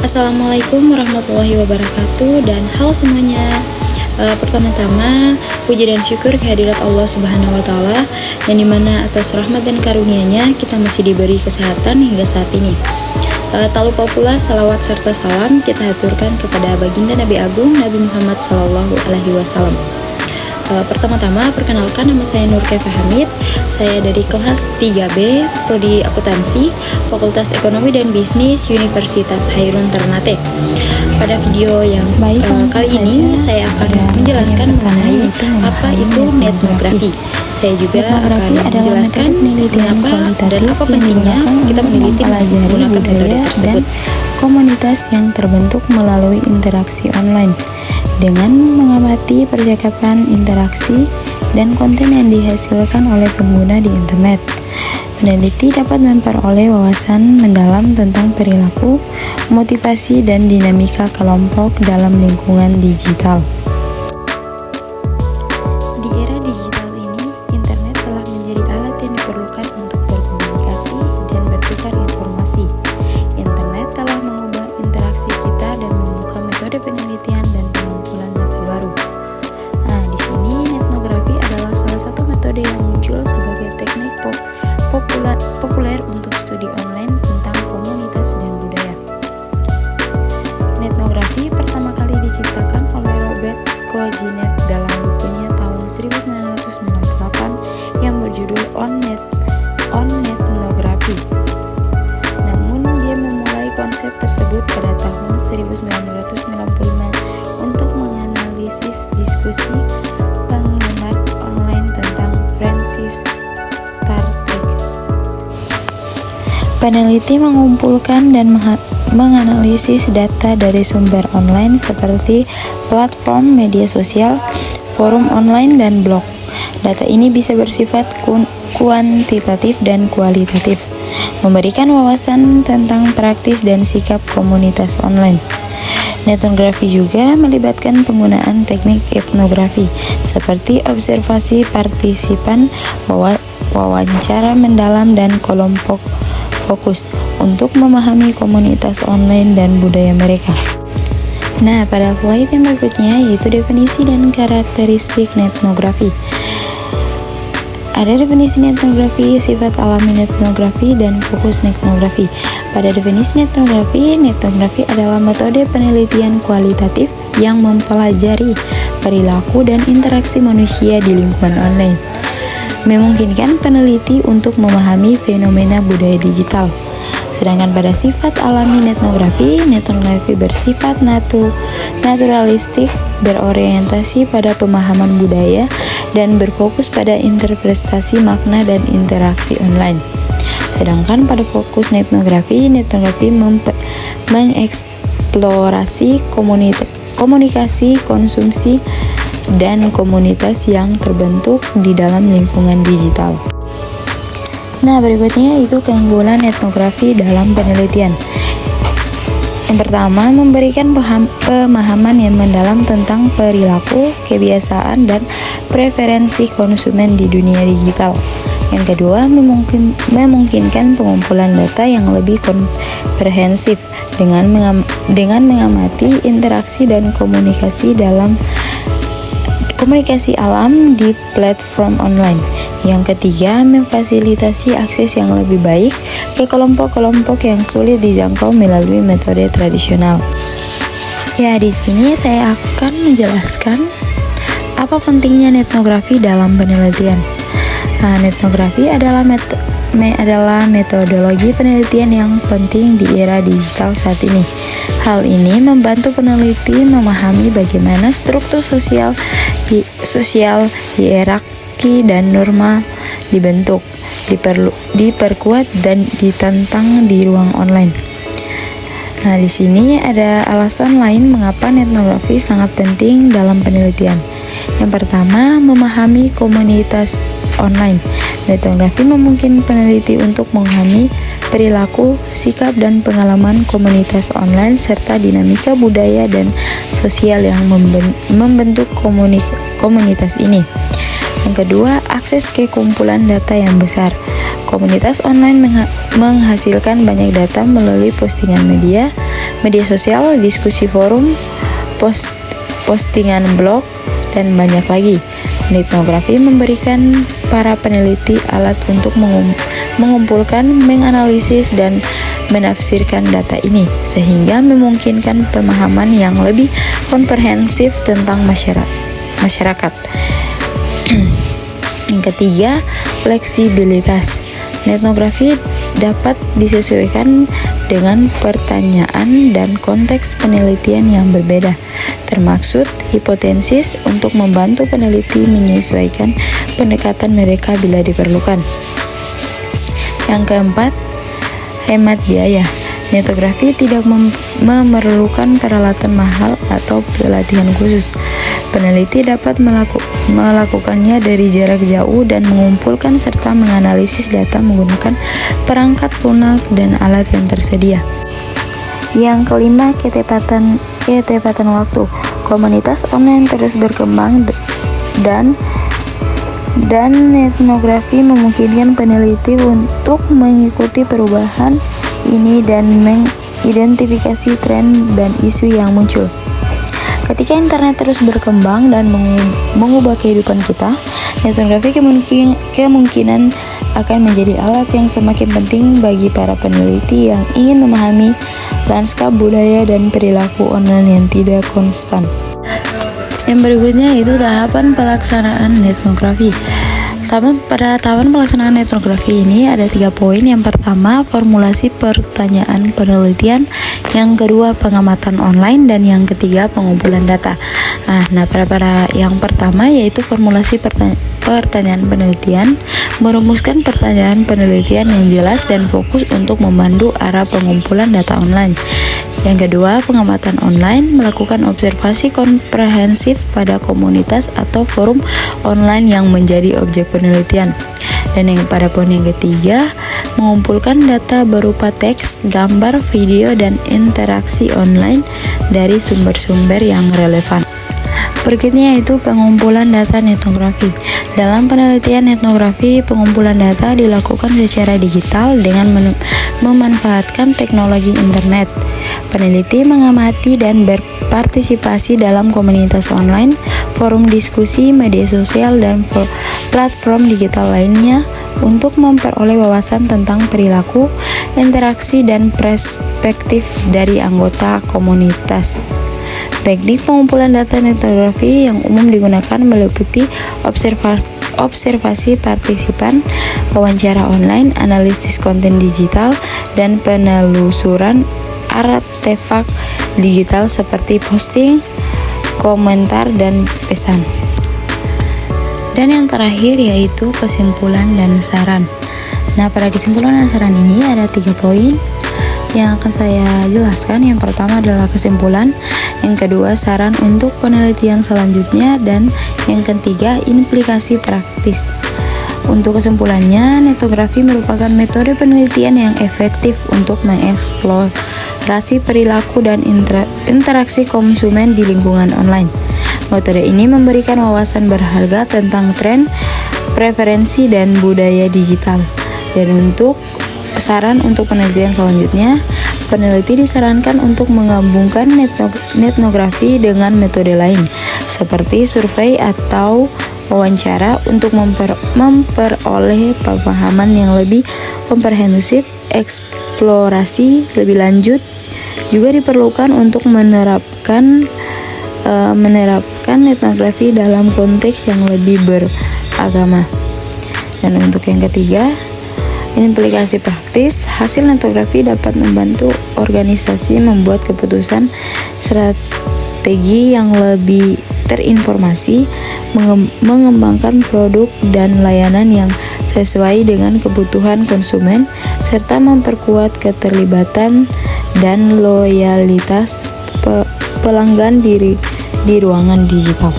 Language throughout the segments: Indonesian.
Assalamualaikum warahmatullahi wabarakatuh dan halo semuanya. Pertama-tama puji dan syukur kehadirat Allah Subhanahu wa taala yang dimana atas rahmat dan karunia-Nya kita masih diberi kesehatan hingga saat ini. Tak lupa pula salawat serta salam kita haturkan kepada baginda Nabi Agung Nabi Muhammad SAW. Pertama-tama perkenalkan, nama saya Nur Kefah Hamid. Saya dari kelas 3B Prodi Akuntansi Fakultas Ekonomi dan Bisnis Universitas Hairun Ternate. Pada video yang kali ini saya akan menjelaskan mengenai apa itu etnografi. Saya juga akan menjelaskan mengapa dan apa pentingnya kita meneliti menggunakan metode tersebut. Komunitas yang terbentuk melalui interaksi online dengan mengamati percakapan, interaksi, dan konten yang dihasilkan oleh pengguna di internet. Peneliti dapat memperoleh wawasan mendalam tentang perilaku, motivasi, dan dinamika kelompok dalam lingkungan digital. Di era digital ini, internet telah menjadi alat yang diperlukan untuk berkomunikasi dan bertukar informasi. Internet telah mengubah interaksi kita dan membuka metode penelitian dan pengumpulan data baru. Nah, di sini etnografi adalah salah satu metode yang muncul sebagai teknik populer untuk studi online tentang komunitas dan budaya. Etnografi pertama kali diciptakan oleh Robert Kojinet dalam bukunya tahun 1998 yang berjudul On Ethnography. Namun dia memulai konsep tersebut pada tahun 1995 untuk menganalisis diskusi penggemar online tentang franchise Star Trek. Peneliti mengumpulkan dan menganalisis data dari sumber online seperti platform media sosial, forum online, dan blog. Data ini bisa bersifat kuantitatif dan kualitatif, memberikan wawasan tentang praktis dan sikap komunitas online. Etnografi juga melibatkan penggunaan teknik etnografi seperti observasi partisipan, wawancara mendalam, dan kelompok fokus untuk memahami komunitas online dan budaya mereka. Nah, pada slide yang berikutnya yaitu definisi dan karakteristik etnografi. Ada definisi etnografi, sifat alami etnografi, dan fokus etnografi. Pada definisi etnografi adalah metode penelitian kualitatif yang mempelajari perilaku dan interaksi manusia di lingkungan online, memungkinkan peneliti untuk memahami fenomena budaya digital. Sedangkan pada sifat alami etnografi bersifat naturalistik, berorientasi pada pemahaman budaya, dan berfokus pada interpretasi makna dan interaksi online. Sedangkan pada fokus etnografi mengeksplorasi komunikasi, konsumsi, dan komunitas yang terbentuk di dalam lingkungan digital. Nah, berikutnya itu keunggulan etnografi dalam penelitian. Yang pertama, memberikan pemahaman yang mendalam tentang perilaku, kebiasaan, dan preferensi konsumen di dunia digital. Yang kedua, memungkinkan pengumpulan data yang lebih komprehensif dengan mengamati interaksi dan komunikasi alam di platform online. Yang ketiga, memfasilitasi akses yang lebih baik ke kelompok-kelompok yang sulit dijangkau melalui metode tradisional. Ya, di sini saya akan menjelaskan apa pentingnya etnografi dalam penelitian. Nah, etnografi adalah metodologi penelitian yang penting di era digital saat ini. Hal ini membantu peneliti memahami bagaimana struktur sosial, hierarki, dan norma dibentuk, diperkuat, dan ditentang di ruang online. Nah, di sini ada alasan lain mengapa etnografi sangat penting dalam penelitian. Yang pertama, memahami komunitas online. Etnografi memungkinkan peneliti untuk memahami perilaku, sikap, dan pengalaman komunitas online serta dinamika budaya dan sosial yang membentuk komunitas ini. Yang kedua, akses ke kumpulan data yang besar. Komunitas online menghasilkan banyak data melalui postingan media, media sosial, diskusi forum, postingan blog, dan banyak lagi. Etnografi memberikan para peneliti alat untuk mengumpulkan, menganalisis, dan menafsirkan data ini, sehingga memungkinkan pemahaman yang lebih komprehensif tentang masyarakat. Yang ketiga, fleksibilitas. Etnografi dapat disesuaikan dengan pertanyaan dan konteks penelitian yang berbeda, termaksud hipotesis untuk membantu peneliti menyesuaikan pendekatan mereka bila diperlukan. Yang keempat, hemat biaya. Etnografi tidak memerlukan peralatan mahal atau pelatihan khusus. Peneliti dapat melakukannya dari jarak jauh dan mengumpulkan serta menganalisis data menggunakan perangkat lunak dan alat yang tersedia. Yang kelima, ketepatan waktu. Komunitas online terus berkembang dan etnografi memungkinkan peneliti untuk mengikuti perubahan ini dan mengidentifikasi tren dan isu yang muncul. Ketika internet terus berkembang dan mengubah kehidupan kita, etnografi kemungkinan akan menjadi alat yang semakin penting bagi para peneliti yang ingin memahami lanskap budaya dan perilaku online yang tidak konstan. Yang berikutnya itu tahapan pelaksanaan etnografi. Pada tahapan pelaksanaan etnografi ini ada 3 poin. Yang pertama, formulasi pertanyaan penelitian. Yang kedua, pengamatan online. Dan yang ketiga, pengumpulan data. Nah, pada yang pertama yaitu formulasi pertanyaan penelitian, merumuskan pertanyaan penelitian yang jelas dan fokus untuk memandu arah pengumpulan data online. Yang kedua, pengamatan online, melakukan observasi komprehensif pada komunitas atau forum online yang menjadi objek penelitian. Dan pada poin yang ketiga, mengumpulkan data berupa teks, gambar, video, dan interaksi online dari sumber-sumber yang relevan. Berikutnya yaitu pengumpulan data etnografi. Dalam penelitian etnografi, pengumpulan data dilakukan secara digital dengan memanfaatkan teknologi internet. Peneliti mengamati dan berpartisipasi dalam komunitas online, forum diskusi, media sosial, dan platform digital lainnya untuk memperoleh wawasan tentang perilaku, interaksi, dan perspektif dari anggota komunitas. Teknik pengumpulan data etnografi yang umum digunakan meliputi observasi partisipan, wawancara online, analisis konten digital, dan penelusuran artefak digital seperti posting, komentar, dan pesan. Dan yang terakhir yaitu kesimpulan dan saran. Nah, pada kesimpulan dan saran ini ada 3 poin yang akan saya jelaskan. Yang pertama adalah kesimpulan, yang kedua saran untuk penelitian selanjutnya, dan yang ketiga implikasi praktis. Untuk kesimpulannya, etnografi merupakan metode penelitian yang efektif untuk mengeksplorasi perilaku dan interaksi konsumen di lingkungan online. Metode ini memberikan wawasan berharga tentang tren, preferensi, dan budaya digital. Dan untuk saran untuk penelitian selanjutnya, peneliti disarankan untuk menggabungkan etnografi dengan metode lain seperti survei atau wawancara untuk memperoleh pemahaman yang lebih komprehensif. Eksplorasi lebih lanjut juga diperlukan untuk menerapkan etnografi dalam konteks yang lebih beragama. Dan untuk yang ketiga, implikasi praktis, hasil etnografi dapat membantu organisasi membuat keputusan strategi yang lebih terinformasi, mengembangkan produk dan layanan yang sesuai dengan kebutuhan konsumen, serta memperkuat keterlibatan dan loyalitas pelanggan di ruangan digital.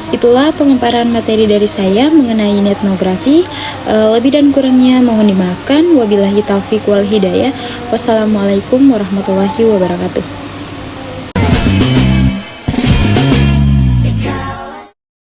Itulah pemaparan materi dari saya mengenai etnografi. Lebih dan kurangnya mohon dimaafkan. Wabillahi taufiq wal hidayah. Wassalamualaikum warahmatullahi wabarakatuh.